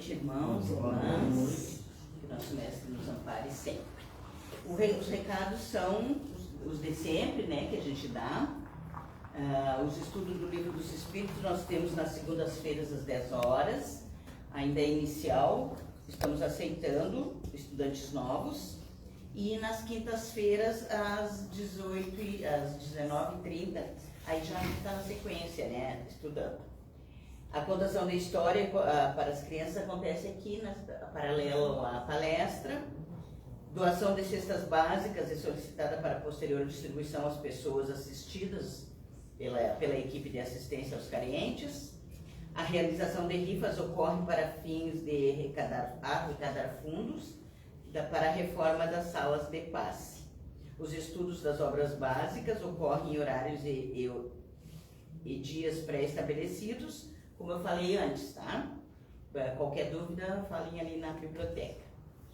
noite, irmãos e irmãs. Que nosso mestre nos ampare sempre. Os recados são os de sempre, né, que a gente dá. Os estudos do Livro dos Espíritos nós temos nas segundas-feiras às 10 horas. Ainda é inicial, estamos aceitando estudantes novos. E nas quintas-feiras às 19h30, aí já está na sequência, né, estudando. A contação da história para as crianças acontece aqui, paralelo à palestra. Doação de cestas básicas é solicitada para posterior distribuição às pessoas assistidas pela equipe de assistência aos carentes. A realização de rifas ocorre para fins de arrecadar fundos para a reforma das salas de passe. Os estudos das obras básicas ocorrem em horários e dias pré-estabelecidos, como eu falei antes, tá? Qualquer dúvida, falem ali na biblioteca.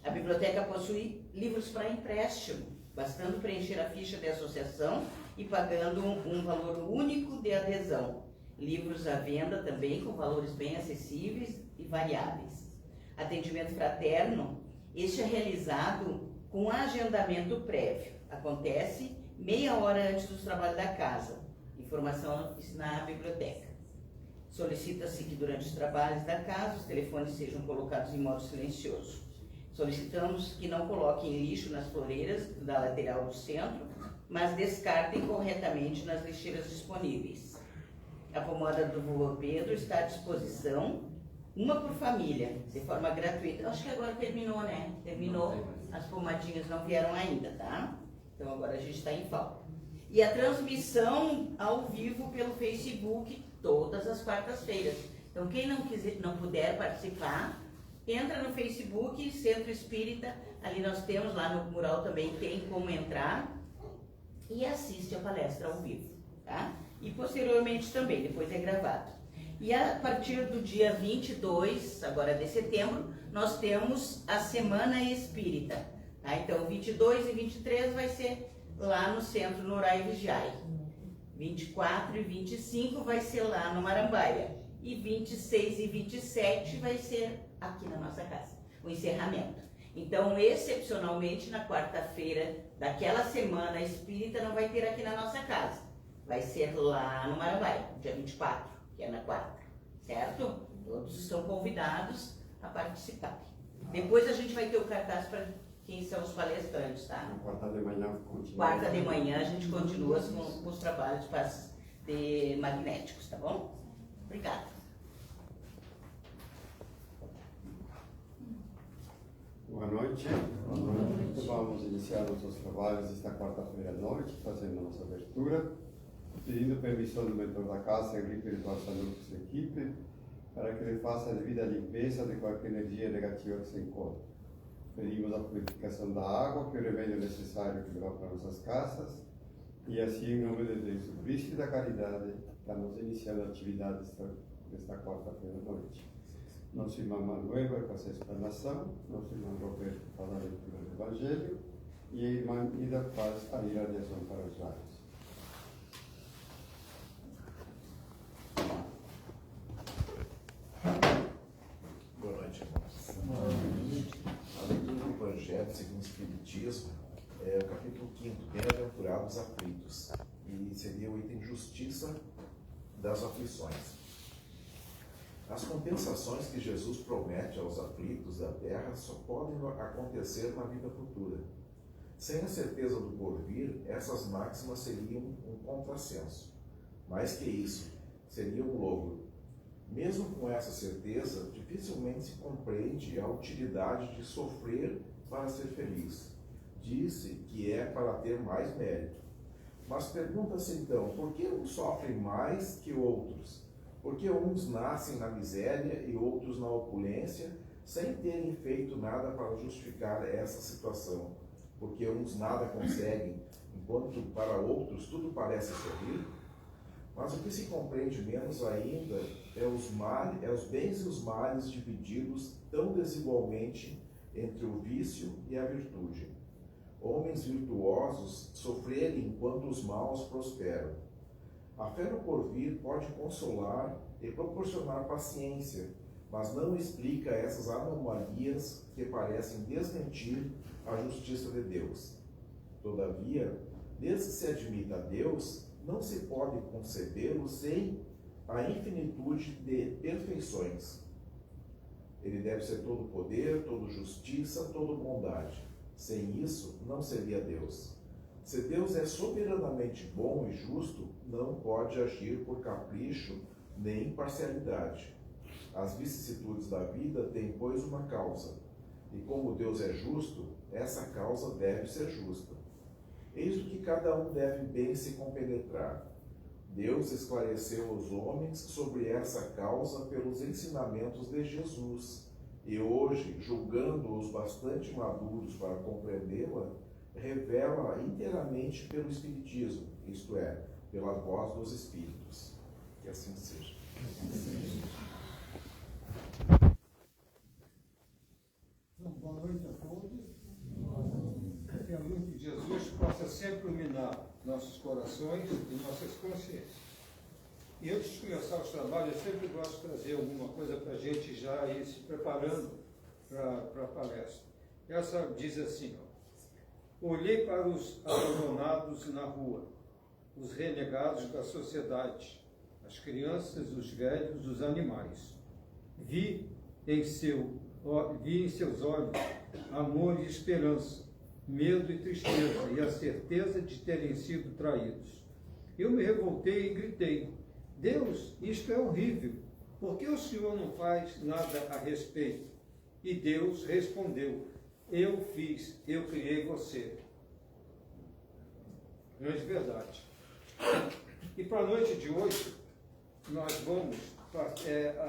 A biblioteca possui livros para empréstimo, bastando preencher a ficha de associação e pagando um valor único de adesão. Livros à venda também, com valores bem acessíveis e variáveis. Atendimento fraterno, este é realizado com agendamento prévio. Acontece meia hora antes dos trabalhos da casa. Informação na biblioteca. Solicita-se que durante os trabalhos da casa os telefones sejam colocados em modo silencioso. Solicitamos que não coloquem lixo nas floreiras da lateral do centro, mas descartem corretamente nas lixeiras disponíveis. A pomada do Vô Pedro está à disposição, uma por família, de forma gratuita. Acho que agora terminou, né? Terminou, as pomadinhas não vieram ainda, tá? Então agora a gente está em falta. E a transmissão ao vivo pelo Facebook todas as quartas-feiras. Então quem não puder participar, entra no Facebook, Centro Espírita, ali nós temos, lá no mural também tem como entrar e assiste a palestra ao vivo, tá? E posteriormente também, depois é gravado. E a partir do dia 22, agora de setembro, nós temos a Semana Espírita, tá? Então 22 e 23 vai ser lá no centro, no Orai e Vigiai. 24 e 25 vai ser lá no Marambaia. E 26 e 27 vai ser aqui na nossa casa, o encerramento. Então, excepcionalmente, na quarta-feira daquela semana espírita não vai ter aqui na nossa casa. Vai ser lá no Marambaia, dia 24, que é na quarta, certo? Todos estão convidados a participar. Depois a gente vai ter o cartaz para quem são os palestrantes, tá? Na quarta de manhã continua. Quarta de manhã a gente continua com os trabalhos de magnéticos, tá bom? Obrigada. Boa noite. Vamos iniciar nossos trabalhos esta quarta-feira à noite, fazendo a nossa abertura, pedindo permissão do mentor da casa, Henrique de Barcelona, e sua equipe, para que ele faça a devida limpeza de qualquer energia negativa que se encontre. Pedimos a purificação da água, que é o remédio necessário que levar para nossas casas, e assim, em nome de Deus, do Cristo e da caridade, estamos iniciando a atividade desta quarta-feira à noite. Nosso irmão Manuel vai fazer a explanação, nosso irmão Roberto faz a leitura do Evangelho, e a irmã Ida faz a irradiação para os lares. Boa noite, irmãos. A leitura do Evangelho segundo o Espiritismo é o capítulo 5º, Bem-aventurados aflitos, e seria o item justiça das aflições. As compensações que Jesus promete aos aflitos da terra só podem acontecer na vida futura. Sem a certeza do porvir, essas máximas seriam um contrassenso. Mais que isso, seria um logro. Mesmo com essa certeza, dificilmente se compreende a utilidade de sofrer para ser feliz. Disse que é para ter mais mérito. Mas pergunta-se então, por que uns sofrem mais que outros? Porque uns nascem na miséria e outros na opulência, sem terem feito nada para justificar essa situação. Porque uns nada conseguem, enquanto para outros tudo parece sorrir. Mas o que se compreende menos ainda é os bens e os males divididos tão desigualmente entre o vício e a virtude. Homens virtuosos sofrerem enquanto os maus prosperam. A fé no porvir pode consolar e proporcionar paciência, mas não explica essas anomalias que parecem desmentir a justiça de Deus. Todavia, desde que se admita a Deus, não se pode concebê-lo sem a infinitude de perfeições. Ele deve ser todo poder, toda justiça, toda bondade. Sem isso, não seria Deus. Se Deus é soberanamente bom e justo, não pode agir por capricho nem parcialidade. As vicissitudes da vida têm, pois, uma causa. E como Deus é justo, essa causa deve ser justa. Eis o que cada um deve bem se compenetrar. Deus esclareceu aos homens sobre essa causa pelos ensinamentos de Jesus, e hoje, julgando-os bastante maduros para compreendê-la, revela inteiramente pelo Espiritismo, isto é, pela voz dos Espíritos. Que assim seja. Boa noite a todos. Que a luz de Jesus possa sempre iluminar nossos corações e nossas consciências. E antes de começar os trabalhos, eu sempre gosto de trazer alguma coisa para a gente já ir se preparando para a palestra. Essa diz assim, ó: olhei para os abandonados na rua, os renegados da sociedade, as crianças, os velhos, os animais. Vi em seus olhos amor e esperança, medo e tristeza, e a certeza de terem sido traídos. Eu me revoltei e gritei: Deus, isto é horrível. Por que o Senhor não faz nada a respeito? E Deus respondeu: eu fiz, eu criei você. Grande verdade. E para a noite de hoje, nós vamos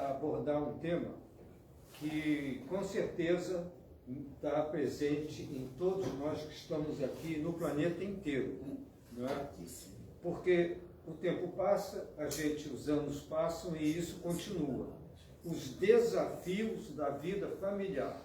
abordar um tema que, com certeza, está presente em todos nós que estamos aqui no planeta inteiro, não é? Porque o tempo passa, os anos passam e isso continua. Os desafios da vida familiar.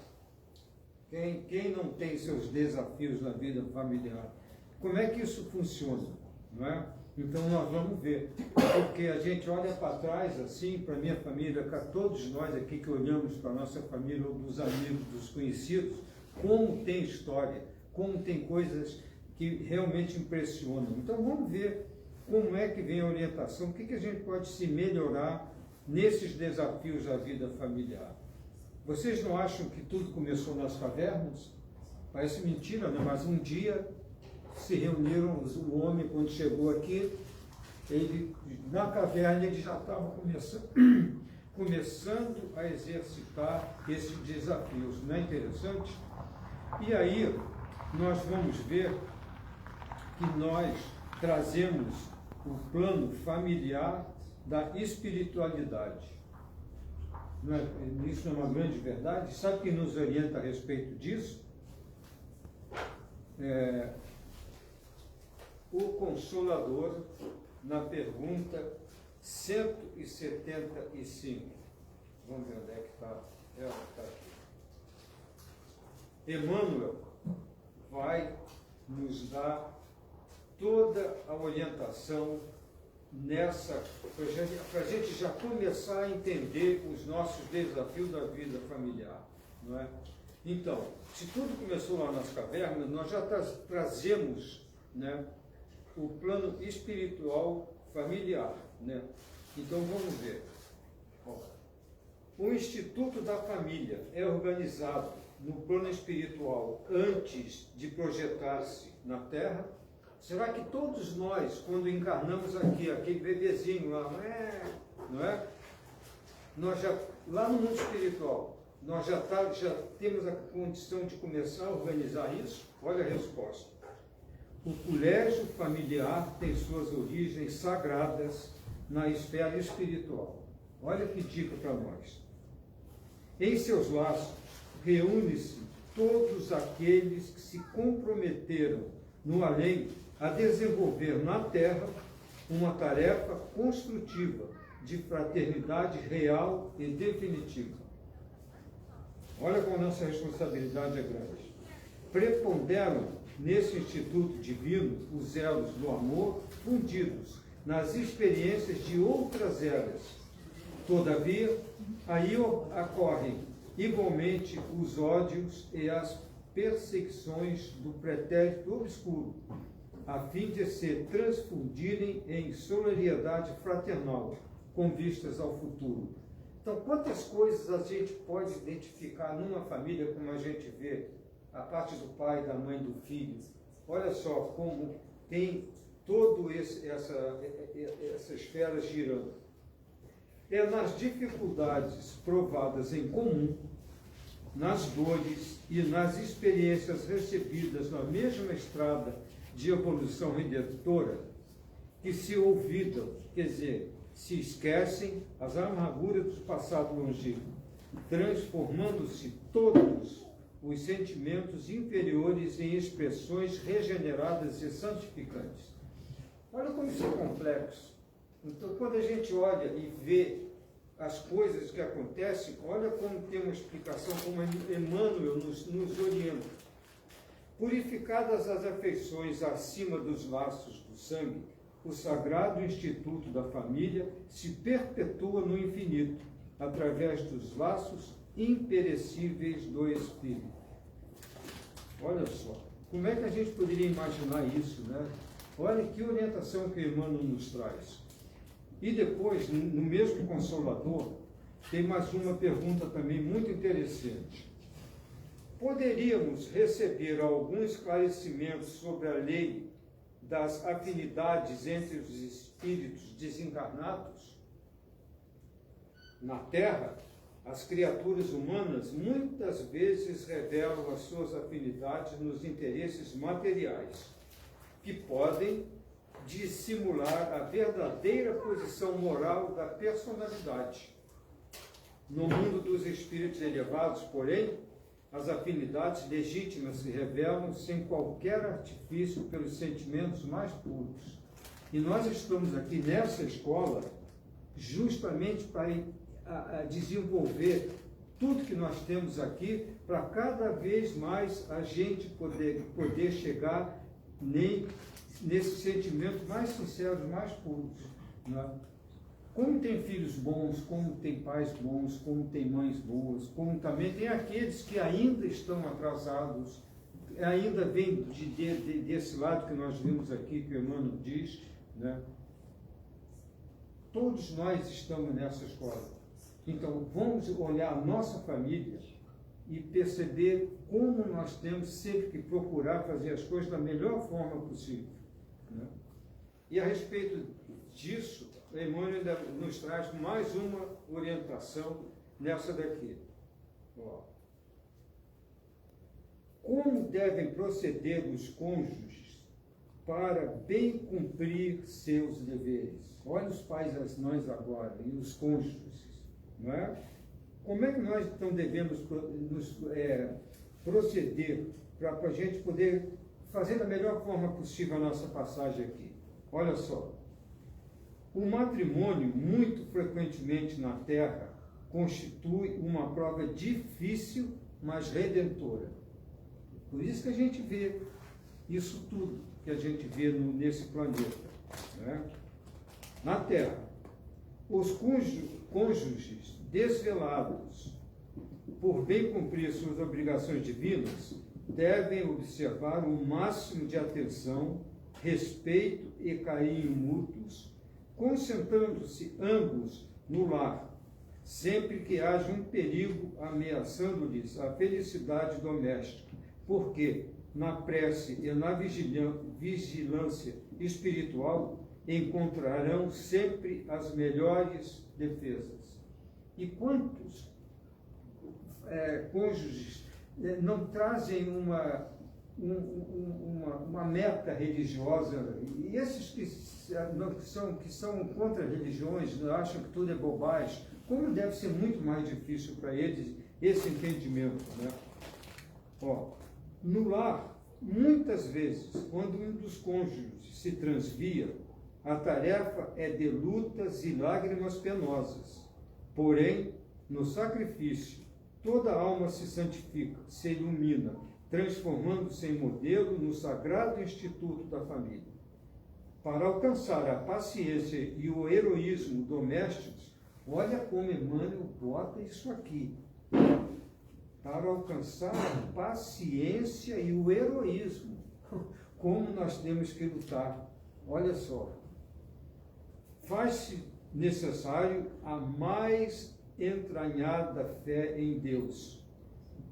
Quem não tem seus desafios na vida familiar? Como é que isso funciona? Não é? Então nós vamos ver. Porque a gente olha para trás assim, para a minha família, para todos nós aqui que olhamos para a nossa família, ou dos amigos, dos conhecidos, como tem história, como tem coisas que realmente impressionam. Então vamos ver como é que vem a orientação, o que a gente pode se melhorar nesses desafios da vida familiar. Vocês não acham que tudo começou nas cavernas? Parece mentira, né? Mas um dia se reuniram, o homem, quando chegou aqui, ele, na caverna, ele já estava começando a exercitar esses desafios. Não é interessante? E aí, nós vamos ver que nós trazemos o plano familiar da espiritualidade. Não é, isso é uma grande verdade. Sabe quem nos orienta a respeito disso? O Consolador, na pergunta 175. Vamos ver onde é que está. Ela está aqui. Emmanuel vai nos dar toda a orientação nessa, para a gente já começar a entender os nossos desafios da vida familiar, não é? Então, se tudo começou lá nas cavernas, nós já trazemos, né, o plano espiritual familiar, né? Então vamos ver. O Instituto da Família é organizado no plano espiritual antes de projetar-se na Terra. Será que todos nós, quando encarnamos aqui, aquele bebezinho lá, não é? Nós já, lá no mundo espiritual, nós já temos a condição de começar a organizar isso? Olha a resposta. O colégio familiar tem suas origens sagradas na esfera espiritual. Olha que dica para nós. Em seus laços, reúne-se todos aqueles que se comprometeram no além a desenvolver na Terra uma tarefa construtiva de fraternidade real e definitiva. Olha como a nossa responsabilidade é grande. Preponderam nesse Instituto Divino os elos do amor fundidos nas experiências de outras eras, Todavia, aí ocorrem igualmente os ódios e as perseguições do pretérito obscuro, a fim de se transfundirem em solidariedade fraternal, com vistas ao futuro. Então, quantas coisas a gente pode identificar numa família, como a gente vê, a parte do pai, da mãe, do filho. Olha só como tem toda essa esfera girando. É nas dificuldades provadas em comum, nas dores e nas experiências recebidas na mesma estrada de evolução redentora, que se olvidam, quer dizer, se esquecem as amarguras do passado longínquo, transformando-se todos os sentimentos inferiores em expressões regeneradas e santificantes. Olha como isso é complexo. Então, quando a gente olha e vê as coisas que acontecem, olha como tem uma explicação, como Emmanuel nos orienta. Purificadas as afeições acima dos laços do sangue, o sagrado instituto da família se perpetua no infinito, através dos laços imperecíveis do Espírito. Olha só, como é que a gente poderia imaginar isso, né? Olha que orientação que Emmanuel nos traz. E depois, no mesmo Consolador, tem mais uma pergunta também muito interessante. Poderíamos receber algum esclarecimento sobre a lei das afinidades entre os espíritos desencarnados? Na Terra, as criaturas humanas muitas vezes revelam as suas afinidades nos interesses materiais, que podem dissimular a verdadeira posição moral da personalidade. No mundo dos espíritos elevados, porém, as afinidades legítimas se revelam sem qualquer artifício pelos sentimentos mais puros. E nós estamos aqui nessa escola justamente para desenvolver tudo que nós temos aqui, para cada vez mais a gente poder chegar nesses sentimentos mais sinceros, mais puros. Né? Como tem filhos bons, como tem pais bons, como tem mães boas, como também tem aqueles que ainda estão atrasados, ainda vem desse lado que nós vimos aqui, que o Emmanuel diz, né? Todos nós estamos nessa escola. Então, vamos olhar a nossa família e perceber como nós temos sempre que procurar fazer as coisas da melhor forma possível. Né? E a respeito disso, o Emmanuel ainda nos traz mais uma orientação nessa daqui. Ó. Como devem proceder os cônjuges para bem cumprir seus deveres? Olha os pais e as mães agora, e os cônjuges, não é? Como é que nós então devemos proceder para a gente poder fazer da melhor forma possível a nossa passagem aqui? Olha só. O matrimônio, muito frequentemente na Terra, constitui uma prova difícil, mas redentora. Por isso que a gente vê isso tudo que a gente vê nesse planeta. Né? Na Terra, os cônjuges desvelados por bem cumprir suas obrigações divinas devem observar o máximo de atenção, respeito e carinho mútuos, concentrando-se ambos no lar, sempre que haja um perigo ameaçando-lhes a felicidade doméstica, porque na prece e na vigilância espiritual encontrarão sempre as melhores defesas. E quantos cônjuges não trazem uma meta religiosa, e esses que são contra religiões, acham que tudo é bobagem, como deve ser muito mais difícil para eles esse entendimento, né? Ó, no lar, muitas vezes, quando um dos cônjuges se transvia, a tarefa é de lutas e lágrimas penosas. Porém, no sacrifício, toda alma se santifica, se ilumina, transformando-se em modelo no sagrado instituto da família. Para alcançar a paciência e o heroísmo domésticos, Olha como Emmanuel bota isso aqui. Para alcançar a paciência e o heroísmo. Como nós temos que lutar. Olha só. Faz-se necessário a mais entranhada fé em Deus,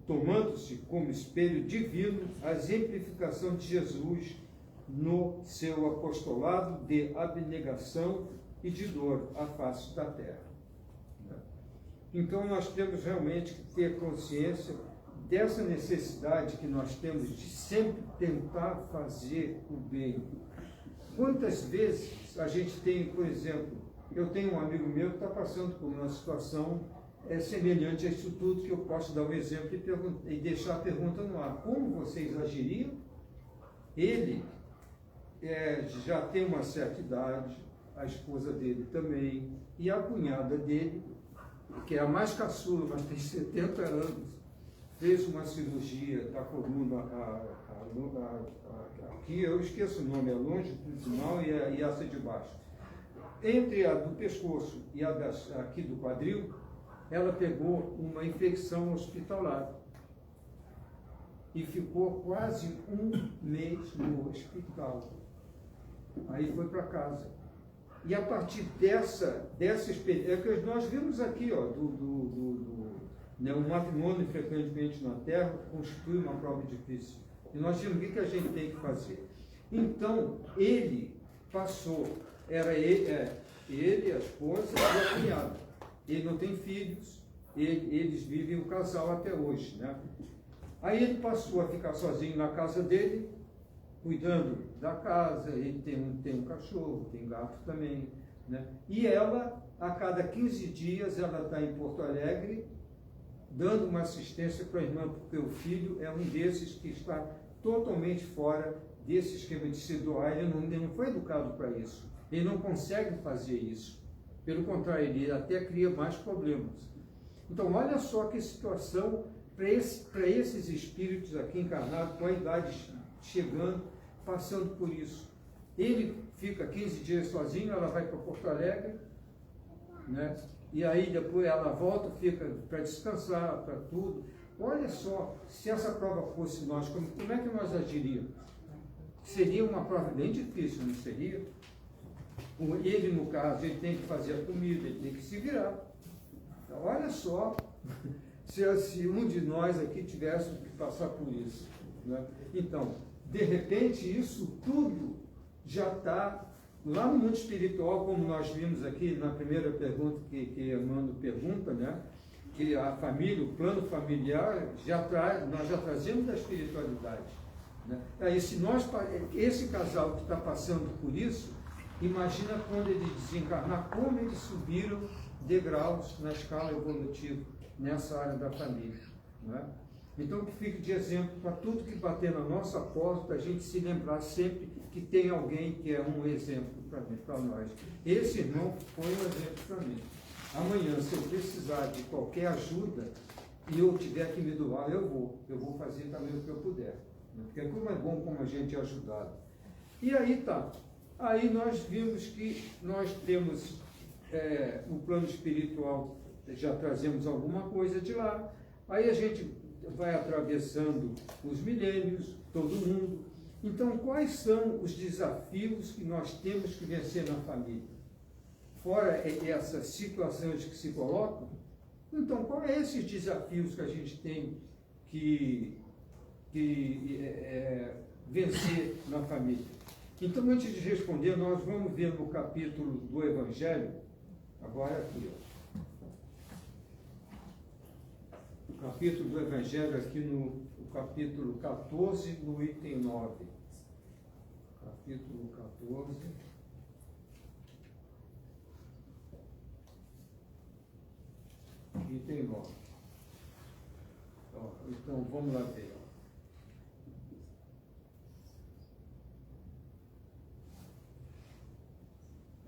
tomando-se como espelho divino a exemplificação de Jesus no seu apostolado de abnegação e de dor à face da terra. Então nós temos realmente que ter consciência dessa necessidade que nós temos de sempre tentar fazer o bem. Quantas vezes a gente tem, por exemplo, eu tenho um amigo meu que está passando por uma situação semelhante a isso tudo, que eu posso dar um exemplo e deixar a pergunta no ar. Como vocês agiriam? Ele já tem uma certa idade, a esposa dele também, e a cunhada dele, que é a mais caçula, mas tem 70 anos, fez uma cirurgia da coluna aqui, eu esqueço o nome, é longitudinal e essa de baixo. Entre a do pescoço e a aqui do quadril, ela pegou uma infecção hospitalar e ficou quase um mês no hospital. Aí foi para casa. E a partir dessa experiência, é que nós vimos aqui, ó, né, um matrimônio frequentemente na Terra constitui uma prova difícil. E nós vimos o que a gente tem que fazer. Então, ele passou, era ele, a esposa e a cunhada. Ele não tem filhos, eles vivem o casal até hoje, né? Aí ele passou a ficar sozinho na casa dele, cuidando da casa, ele tem um cachorro, tem gato também, né? E ela, a cada 15 dias, ela está em Porto Alegre, dando uma assistência para a irmã, porque o filho é um desses que está totalmente fora desse esquema de se doar, ele não foi educado para isso, ele não consegue fazer isso, pelo contrário, ele até cria mais problemas. Então, olha só que situação para esses espíritos aqui encarnados, com a idade chegando, passando por isso. Ele fica 15 dias sozinho, ela vai para Porto Alegre, né? E aí depois ela volta, fica para descansar, para tudo. Olha só, se essa prova fosse nós, como é que nós agiríamos? Seria uma prova bem difícil, não seria? Ele, no caso, ele tem que fazer a comida, ele tem que se virar. Então, olha só, se um de nós aqui tivesse que passar por isso, né? Então, de repente, isso tudo já está lá no mundo espiritual, como nós vimos aqui na primeira pergunta que Emmanuel pergunta, né? Que a família, o plano familiar, nós já trazemos da espiritualidade, né? Aí, se esse casal que está passando por isso, imagina quando ele desencarnar, como eles subiram degraus na escala evolutiva, nessa área da família, né? Então, que fique de exemplo para tudo que bater na nossa porta, a gente se lembrar sempre que tem alguém que é um exemplo para nós. Esse irmão foi um exemplo para mim. Amanhã, se eu precisar de qualquer ajuda e eu tiver que me doar, eu vou fazer também o que eu puder, né? Porque como é bom como a gente é ajudado. E aí tá. Aí nós vimos que nós temos o plano espiritual, já trazemos alguma coisa de lá. Aí a gente vai atravessando os milênios, todo mundo. Então, quais são os desafios que nós temos que vencer na família? Fora essas situações que se colocam, então, quais são esses desafios que a gente tem que vencer na família? Então, antes de responder, nós vamos ver no capítulo do Evangelho, agora aqui, ó. O capítulo do Evangelho aqui no capítulo 14, no item 9. Capítulo 14. Item 9. Então, vamos lá ver.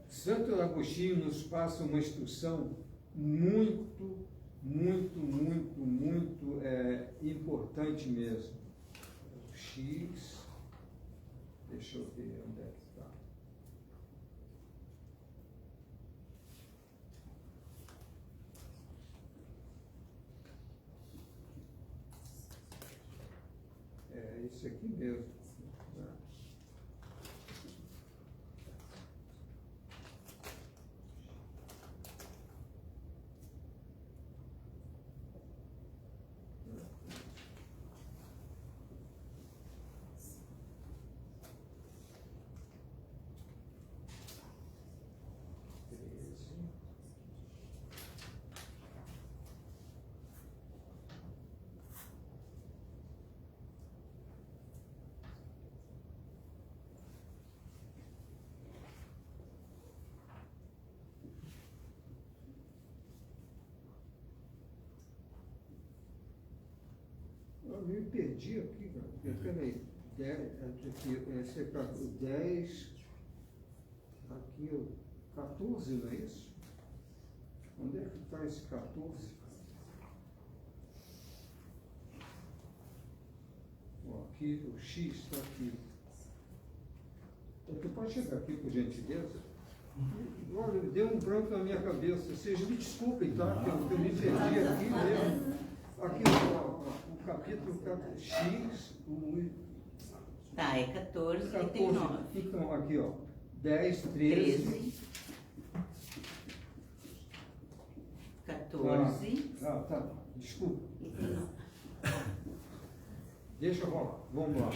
Santo Agostinho nos passa uma instrução muito importante mesmo. X, deixa eu ver onde é que está. perdi aqui, cara. Peraí. 10, esse é 10, aqui o 14, não é isso? Onde é que está esse 14? Ó, aqui, o X está aqui. Você pode chegar aqui, por gentileza? Olha, deu um branco na minha cabeça. Vocês me desculpem, tá? Que eu me perdi aqui mesmo. Aqui, ó, o capítulo X, Tá, é 14 e tem 14. 9. Então, aqui, ó. 10, 13. 14 Tá. Desculpa. e tem 9. Deixa eu rolar. Vamos lá.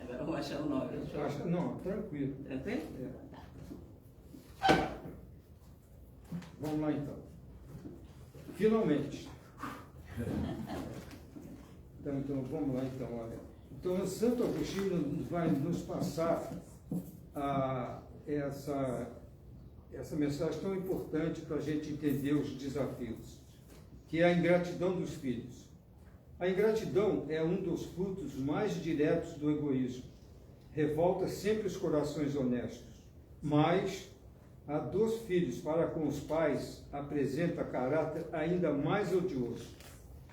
Agora vamos achar o 9. Não, tranquilo. Tranquilo? É. Vamos lá, então. Finalmente. Então, vamos lá, então, olha. Então, Santo Agostinho vai nos passar essa mensagem tão importante para a gente entender os desafios, que é a ingratidão dos filhos. A ingratidão é um dos frutos mais diretos do egoísmo. Revolta sempre os corações honestos, mas a dos filhos para com os pais apresenta caráter ainda mais odioso.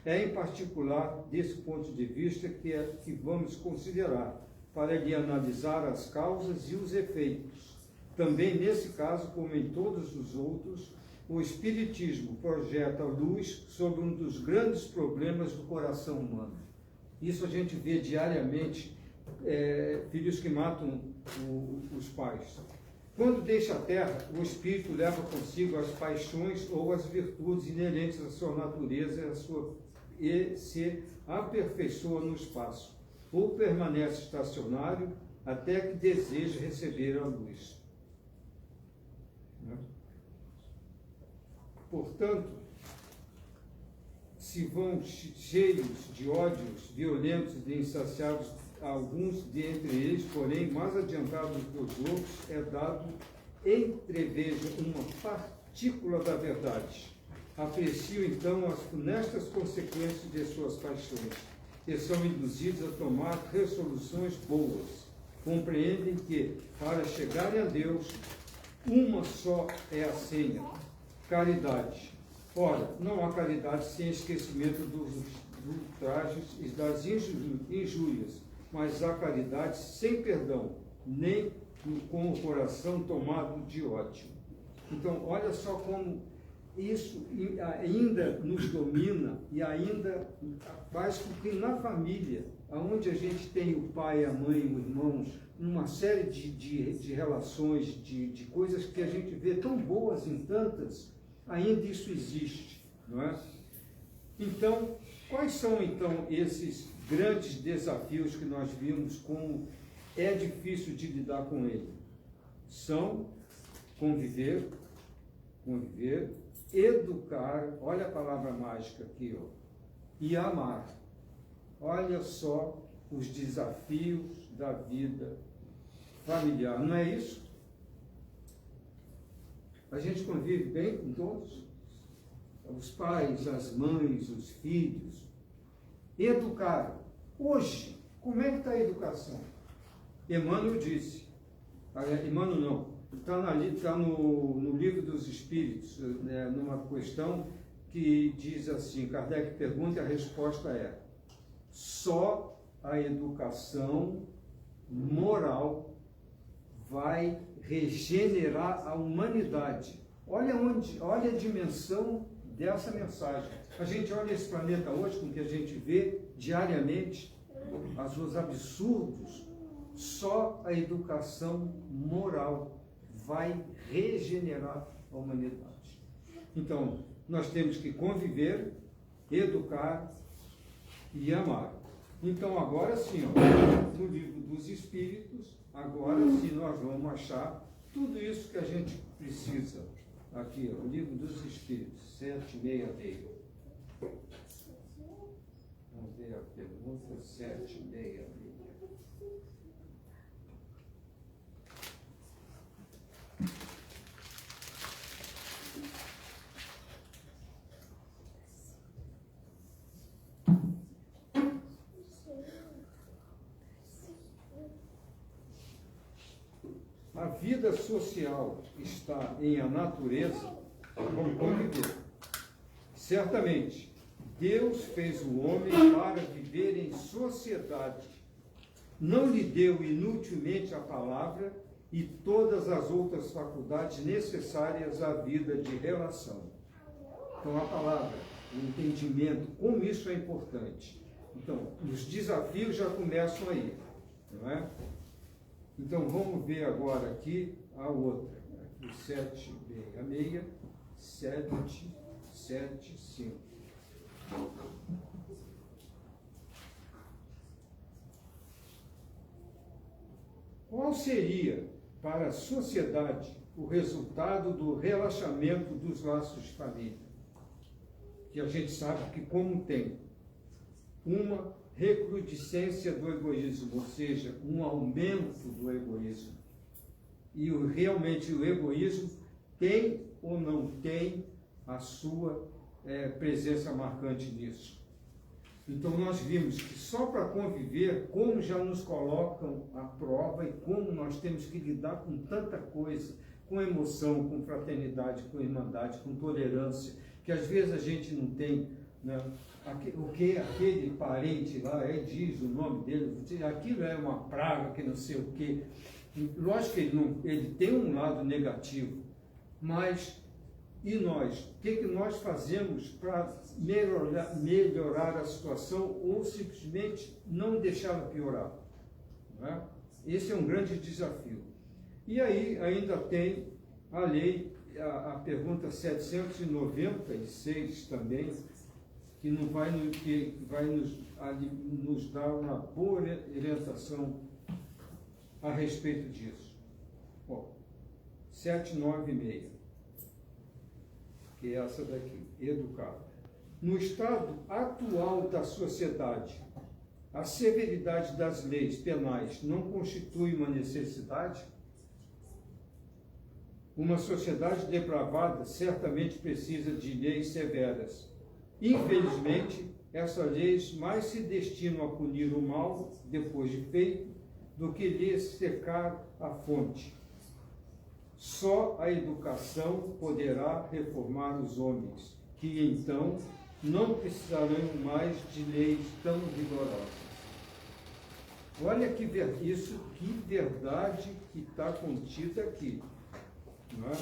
É em particular desse ponto de vista que vamos considerar para lhe analisar as causas e os efeitos. Também nesse caso, como em todos os outros, o Espiritismo projeta luz sobre um dos grandes problemas do coração humano. Isso a gente vê diariamente, filhos que matam os pais. Quando deixa a terra, o espírito leva consigo as paixões ou as virtudes inerentes à sua natureza e se aperfeiçoa no espaço, ou permanece estacionário até que deseje receber a luz. Portanto, se vão cheios de ódios violentos e insaciados, alguns dentre eles, porém, mais adiantados que os outros, é dado entreveja uma partícula da verdade. Aprecio, então, as funestas consequências de suas paixões e são induzidos a tomar resoluções boas. Compreendem que, para chegarem a Deus, uma só é a senha: caridade. Ora, não há caridade sem esquecimento dos ultrajes e das injúrias, mas há caridade sem perdão, nem com o coração tomado de ódio. Então, olha só como isso ainda nos domina e ainda faz com que na família, onde a gente tem o pai, a mãe, o irmão, uma série de relações, de coisas que a gente vê tão boas em tantas, ainda isso existe, não é? Então, quais são então esses grandes desafios que nós vimos, como é difícil de lidar com ele? São conviver, educar, olha a palavra mágica aqui, ó, e amar. Olha só os desafios da vida familiar, não é isso? A gente convive bem com todos, os pais, as mães, os filhos. Educar. Hoje, como é que está a educação? Emmanuel disse, Emmanuel não, está no Livro dos Espíritos, né, numa questão que diz assim, Kardec pergunta e a resposta é: só a educação moral vai regenerar a humanidade. Olha a dimensão dessa mensagem. A gente olha esse planeta hoje, com o que a gente vê diariamente, os absurdos. Só a educação moral vai regenerar a humanidade. Então, nós temos que conviver, educar e amar. Então, agora sim, ó, no Livro dos Espíritos, agora sim nós vamos achar tudo isso que a gente precisa. Aqui, ó, o Livro dos Espíritos, 766. Vamos ver a pergunta 766. a vida social está em a natureza, vamos conviver. Certamente, Deus fez o homem para viver em sociedade. Não lhe deu inutilmente a palavra e todas as outras faculdades necessárias à vida de relação. Então, a palavra, o entendimento, como isso é importante. Então, os desafios já começam aí, não é? Então, vamos ver agora aqui a outra. Aqui, 766, 775. Qual seria, para a sociedade, o resultado do relaxamento dos laços de família? Que a gente sabe que, como tem uma recrudescência do egoísmo, ou seja, um aumento do egoísmo. E realmente o egoísmo tem ou não tem a sua presença marcante nisso. Então nós vimos que só para conviver, como já nos colocam à prova e como nós temos que lidar com tanta coisa, com emoção, com fraternidade, com irmandade, com tolerância, que às vezes a gente não tem, né? O que aquele parente lá diz o nome dele, aquilo é uma praga, que não sei o quê. Lógico que ele tem um lado negativo, mas e nós? O que nós fazemos para melhorar a situação ou simplesmente não deixá-la piorar? Não é? Esse é um grande desafio. E aí ainda tem a lei, a pergunta 796 também, que vai nos dar uma boa orientação a respeito disso. Bom, 796, que é essa daqui, educar. No estado atual da sociedade, a severidade das leis penais não constitui uma necessidade? Uma sociedade depravada certamente precisa de leis severas. Infelizmente, essas leis mais se destinam a punir o mal, depois de feito, do que lhe secar a fonte. Só a educação poderá reformar os homens, que então não precisarão mais de leis tão rigorosas. Olha que verdade que está contida aqui. Não é?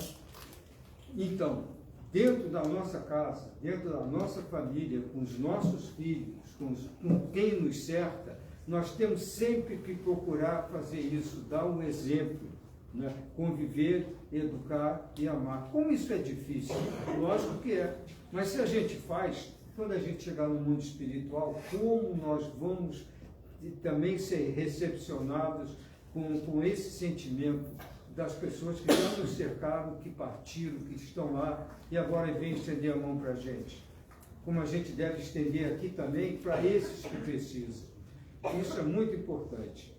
Então, dentro da nossa casa, dentro da nossa família, com os nossos filhos, com quem nos cerca, nós temos sempre que procurar fazer isso, dar um exemplo, né? Conviver, educar e amar. Como isso é difícil? Lógico que é. Mas se a gente faz, quando a gente chegar no mundo espiritual, como nós vamos também ser recepcionados com esse sentimento das pessoas que já nos cercaram, que partiram, que estão lá e agora vêm estender a mão para a gente. Como a gente deve estender aqui também para esses que precisam. Isso é muito importante.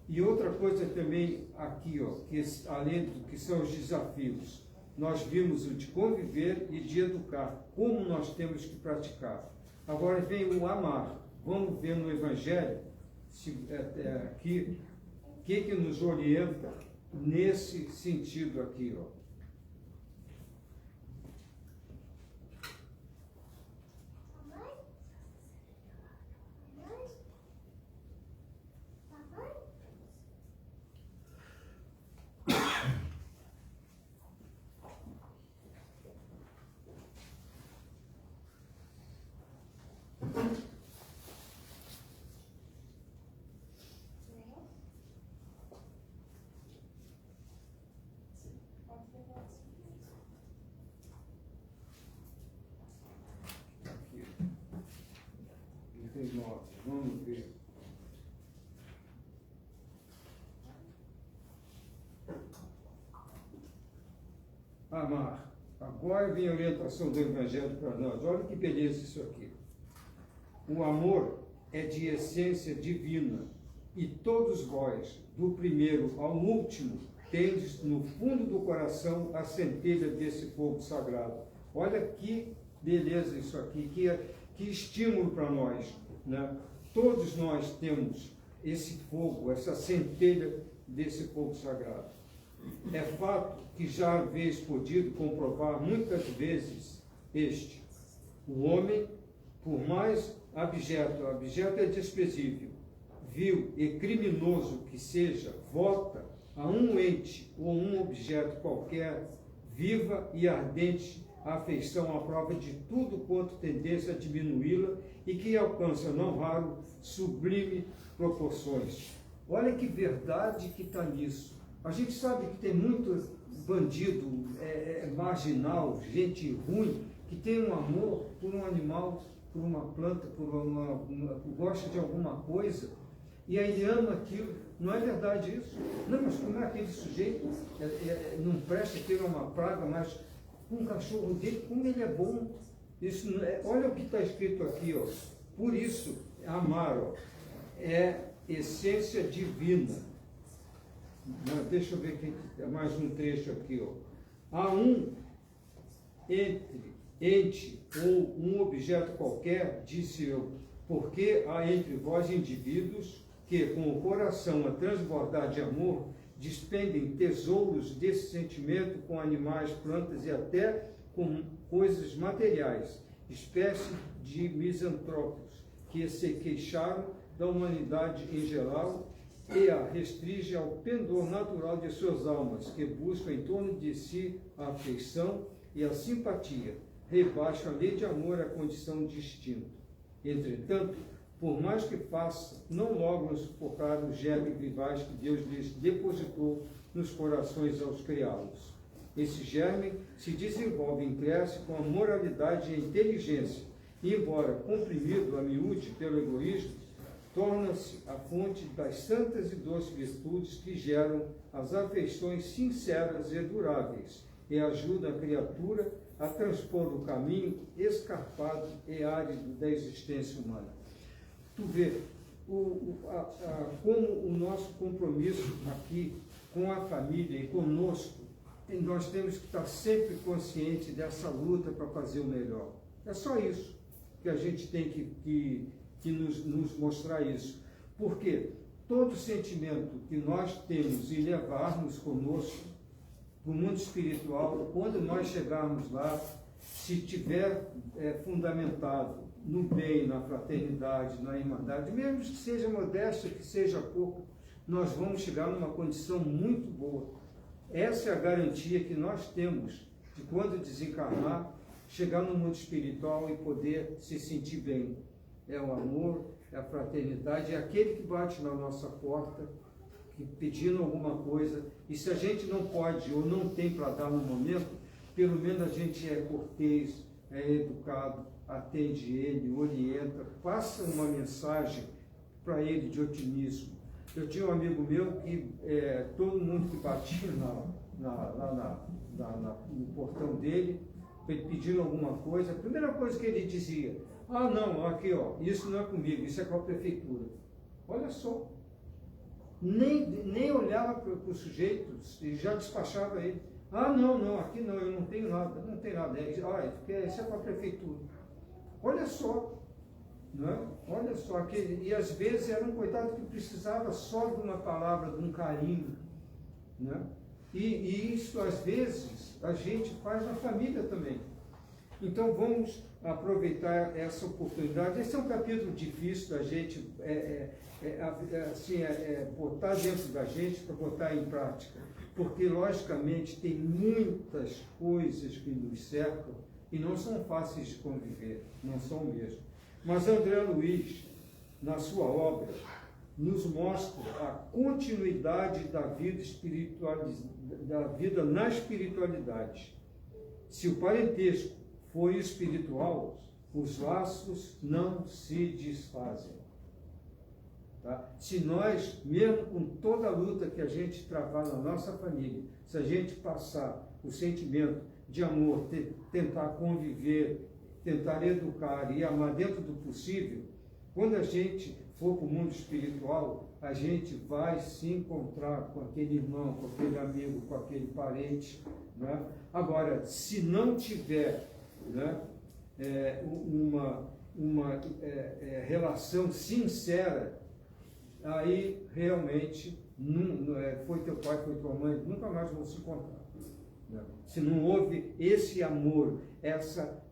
E outra coisa também aqui, que além do que são os desafios, nós vimos o de conviver e de educar, como nós temos que praticar. Agora vem o amar. Vamos ver no Evangelho aqui o que nos orienta nesse sentido aqui, Vamos ver. Amar. Agora vem a orientação do Evangelho para nós. Olha que beleza isso aqui. O amor é de essência divina, e todos vós, do primeiro ao último, tendes no fundo do coração a centelha desse fogo sagrado. Olha que beleza isso aqui, que estímulo para nós, né? Todos nós temos esse fogo, essa centelha desse fogo sagrado. É fato que já haveis podido comprovar muitas vezes este: o homem, por mais abjeto é desprezível, vil e criminoso que seja, vota a um ente ou um objeto qualquer, viva e ardente afeição à prova de tudo quanto tendesse a diminuí-la e que alcança, não raro, sublime proporções. Olha que verdade que está nisso. A gente sabe que tem muito bandido marginal, gente ruim, que tem um amor por um animal, por uma planta, gosta de alguma coisa, e aí ele ama aquilo. Não é verdade isso? Não, mas como é aquele sujeito não presta, aquilo é uma praga, mas um cachorro dele, como ele é bom. Isso não é, olha o que está escrito aqui, ó. Por isso, amar, ó, é essência divina. Não, deixa eu ver aqui, mais um trecho aqui, ó. Há um ente ou um objeto qualquer, disse eu, porque há entre vós indivíduos que, com o coração a transbordar de amor, despendem tesouros desse sentimento com animais, plantas e até com coisas materiais, espécie de misantrópicos, que se queixaram da humanidade em geral e a restringe ao pendor natural de suas almas, que buscam em torno de si a afeição e a simpatia, rebaixa a lei de amor à condição de instinto. Entretanto, por mais que faça, não logram sufocar os germes vivais que Deus lhes depositou nos corações aos criá-los. Esse germe se desenvolve e cresce com a moralidade e a inteligência, e, embora comprimido a miúde pelo egoísmo, torna-se a fonte das santas e doces virtudes que geram as afeições sinceras e duráveis, e ajuda a criatura a transpor o caminho escarpado e árido da existência humana. Tu vê como o nosso compromisso aqui com a família e conosco, nós temos que estar sempre conscientes dessa luta para fazer o melhor. É só isso que a gente tem que nos mostrar isso. Porque todo sentimento que nós temos em levarmos conosco para o mundo espiritual, quando nós chegarmos lá, se tiver fundamentado no bem, na fraternidade, na irmandade, mesmo que seja modesta, que seja pouco, nós vamos chegar numa condição muito boa. Essa é a garantia que nós temos de, quando desencarnar, chegar no mundo espiritual e poder se sentir bem. É o amor, é a fraternidade, é aquele que bate na nossa porta, pedindo alguma coisa, e se a gente não pode ou não tem para dar no momento, pelo menos a gente é cortês, é educado, atende ele, orienta, passa uma mensagem para ele de otimismo. Eu tinha um amigo meu que todo mundo que batia no portão dele, pedindo alguma coisa, a primeira coisa que ele dizia: ah, não, aqui, ó, isso não é comigo, isso é com a prefeitura. Olha só, nem olhava para o sujeito e já despachava ele. Ah, não, aqui não, eu não tenho nada, isso é com a prefeitura. Olha só, né? Olha só, e às vezes era um coitado que precisava só de uma palavra, de um carinho, né? E isso, às vezes, a gente faz na família também. Então, vamos aproveitar essa oportunidade. Esse é um capítulo difícil da gente botar dentro da gente para botar em prática, porque, logicamente, tem muitas coisas que nos cercam e não são fáceis de conviver, não são mesmo. Mas André Luiz, na sua obra, nos mostra a continuidade da vida na espiritualidade. Se o parentesco for espiritual, os laços não se desfazem. Tá? Se nós, mesmo com toda a luta que a gente travar na nossa família, se a gente passar o sentimento de amor, tentar conviver, tentar educar e amar dentro do possível, quando a gente for para o mundo espiritual, a gente vai se encontrar com aquele irmão, com aquele amigo, com aquele parente, né? Agora, se não tiver, né, uma relação sincera, aí realmente foi teu pai, foi tua mãe, nunca mais vão se encontrar. Né? Se não houve esse amor, essa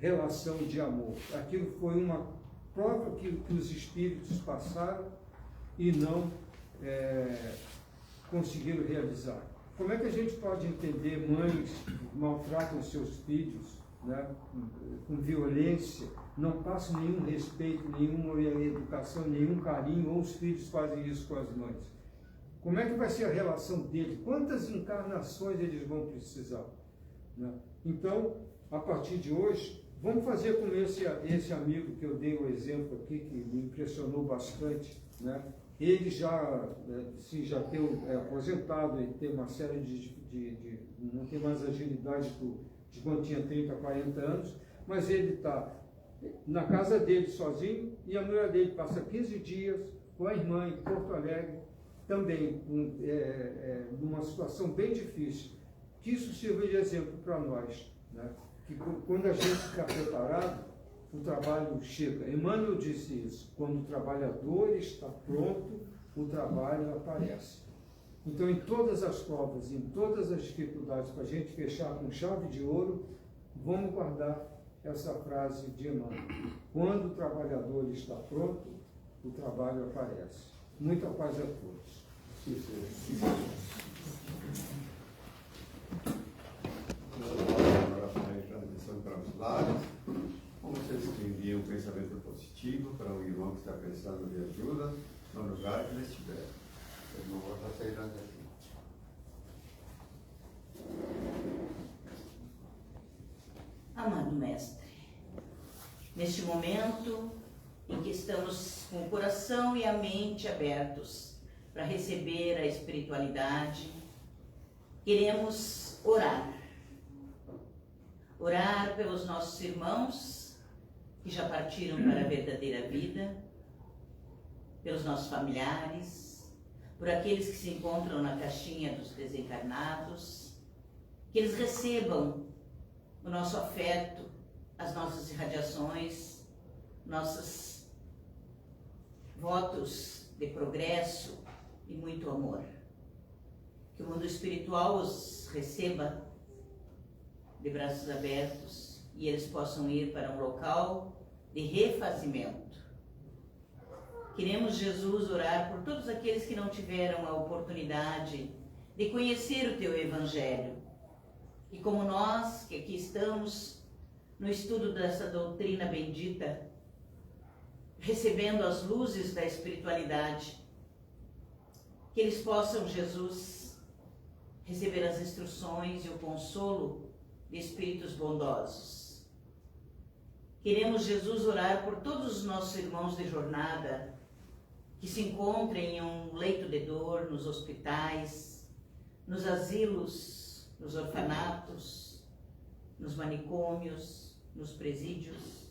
relação de amor. Aquilo foi uma prova que os espíritos passaram e não conseguiram realizar. Como é que a gente pode entender mães que maltratam seus filhos, né, com violência, não passam nenhum respeito, nenhuma educação, nenhum carinho, ou os filhos fazem isso com as mães? Como é que vai ser a relação deles? Quantas encarnações eles vão precisar? Né? Então, a partir de hoje, vamos fazer como esse amigo que eu dei o exemplo aqui, que me impressionou bastante, né? Ele já tem aposentado, ele tem uma série não tem mais agilidade de quando tinha 30, 40 anos, mas ele está na casa dele sozinho e a mulher dele passa 15 dias com a irmã em Porto Alegre, também numa situação bem difícil. Que isso sirva de exemplo para nós, né? Que quando a gente está preparado, o trabalho chega. Emmanuel disse isso: quando o trabalhador está pronto, o trabalho aparece. Então, em todas as provas, em todas as dificuldades, para a gente fechar com chave de ouro, vamos guardar essa frase de Emmanuel: quando o trabalhador está pronto, o trabalho aparece. Muita paz a todos. Agora para a transmissão para os lares, como vocês enviam um pensamento positivo para um irmão que está precisando de ajuda no lugar que ele estiver. Eu não vou estar saindo daqui. Amado Mestre, neste momento em que estamos com o coração e a mente abertos para receber a espiritualidade, queremos orar. Orar pelos nossos irmãos que já partiram para a verdadeira vida, pelos nossos familiares, por aqueles que se encontram na caixinha dos desencarnados, que eles recebam o nosso afeto, as nossas irradiações, nossos votos de progresso e muito amor. Que o mundo espiritual os receba de braços abertos e eles possam ir para um local de refazimento. Queremos, Jesus, orar por todos aqueles que não tiveram a oportunidade de conhecer o Teu Evangelho. E como nós, que aqui estamos no estudo dessa doutrina bendita, recebendo as luzes da espiritualidade, que eles possam, Jesus, receber as instruções e o consolo de espíritos bondosos. Queremos, Jesus, orar por todos os nossos irmãos de jornada que se encontrem em um leito de dor, nos hospitais, nos asilos, nos orfanatos, nos manicômios, nos presídios,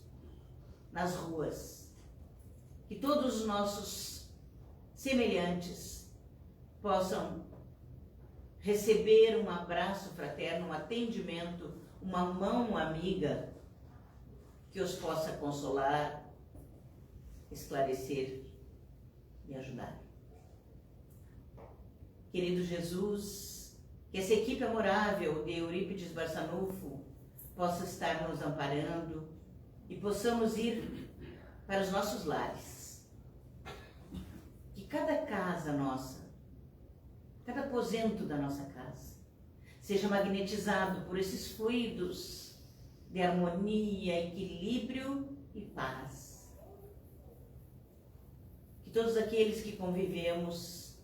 nas ruas. Que todos os nossos semelhantes possam receber um abraço fraterno, um atendimento, uma mão amiga que os possa consolar, esclarecer e ajudar. Querido Jesus, que essa equipe amorável de Eurípides Barçanufo possa estar nos amparando e possamos ir para os nossos lares. Que cada casa nossa, cada aposento da nossa casa, seja magnetizado por esses fluidos de harmonia, equilíbrio e paz. Que todos aqueles que convivemos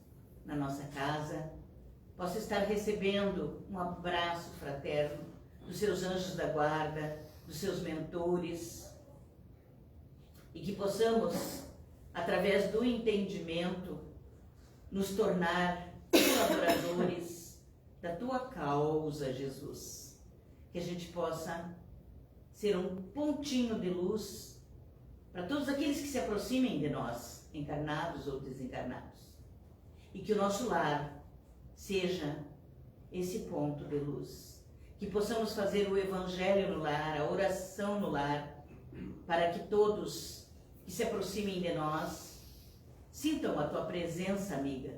na nossa casa possam estar recebendo um abraço fraterno dos seus anjos da guarda, dos seus mentores, e que possamos, através do entendimento, nos tornar colaboradores da Tua causa, Jesus. Que a gente possa ser um pontinho de luz para todos aqueles que se aproximem de nós, encarnados ou desencarnados. E que o nosso lar seja esse ponto de luz. Que possamos fazer o Evangelho no lar, a oração no lar, para que todos que se aproximem de nós Sintam a tua presença, amiga.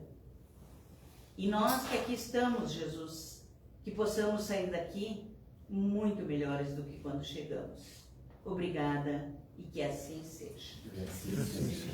E nós que aqui estamos, Jesus, que possamos sair daqui muito melhores do que quando chegamos. Obrigada e que assim seja. Que assim seja.